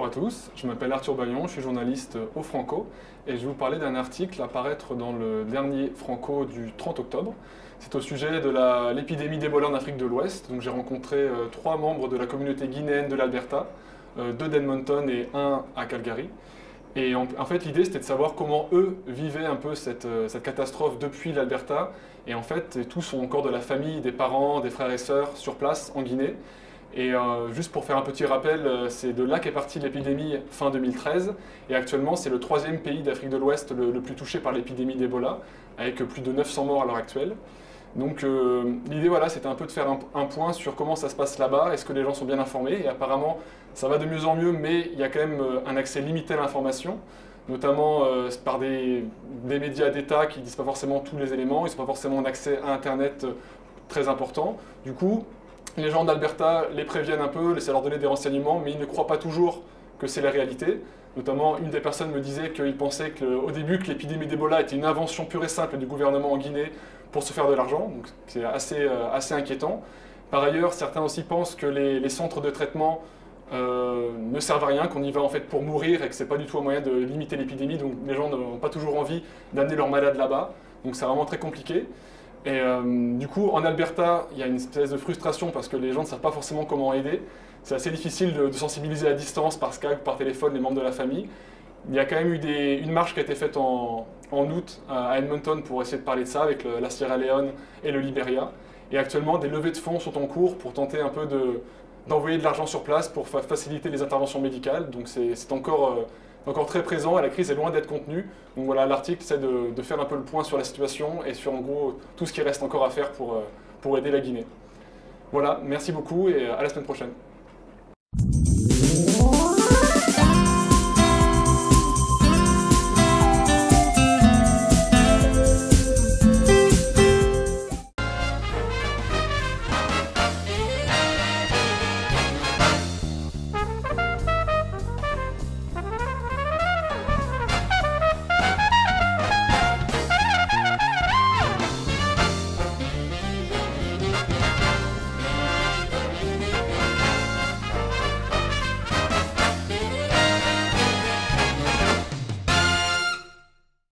à tous, je m'appelle Arthur Bayon, je suis journaliste au Franco et je vais vous parler d'un article à paraître dans le dernier Franco du 30 octobre. C'est au sujet de l'épidémie d'Ebola en Afrique de l'Ouest. Donc j'ai rencontré 3 membres de la communauté guinéenne de l'Alberta, 2 d'Edmonton et 1 à Calgary. Et en fait, l'idée, c'était de savoir comment eux vivaient un peu cette catastrophe depuis l'Alberta. Et en fait, tous ont encore de la famille, des parents, des frères et sœurs sur place en Guinée. Et juste pour faire un petit rappel, c'est de là qu'est partie l'épidémie fin 2013. Et actuellement, c'est le 3e pays d'Afrique de l'Ouest le plus touché par l'épidémie d'Ebola, avec plus de 900 morts à l'heure actuelle. Donc l'idée, voilà, c'était un peu de faire un point sur comment ça se passe là-bas, est-ce que les gens sont bien informés, et apparemment ça va de mieux en mieux, mais il y a quand même un accès limité à l'information, notamment par des médias d'État qui ne disent pas forcément tous les éléments, ils n'ont pas forcément un accès à Internet très important. Du coup, les gens d'Alberta les préviennent un peu, essaient de leur donner des renseignements, mais ils ne croient pas toujours que c'est la réalité. Notamment, une des personnes me disait qu'il pensait au début que l'épidémie d'Ebola était une invention pure et simple du gouvernement en Guinée pour se faire de l'argent, donc c'est assez inquiétant. Par ailleurs, certains aussi pensent que les centres de traitement ne servent à rien, qu'on y va en fait pour mourir et que ce n'est pas du tout un moyen de limiter l'épidémie, donc les gens n'ont pas toujours envie d'amener leurs malades là-bas, donc c'est vraiment très compliqué. Et du coup, en Alberta, il y a une espèce de frustration parce que les gens ne savent pas forcément comment aider. C'est assez difficile de sensibiliser à distance par Skype, par téléphone, les membres de la famille. Il y a quand même eu une marche qui a été faite en août à Edmonton pour essayer de parler de ça avec la Sierra Leone et le Liberia. Et actuellement, des levées de fonds sont en cours pour tenter un peu d'envoyer de l'argent sur place pour faciliter les interventions médicales. Donc c'est encore très présent et la crise est loin d'être contenue. Donc voilà, l'article essaie de faire un peu le point sur la situation et sur en gros tout ce qui reste encore à faire pour aider la Guinée. Voilà, merci beaucoup et à la semaine prochaine.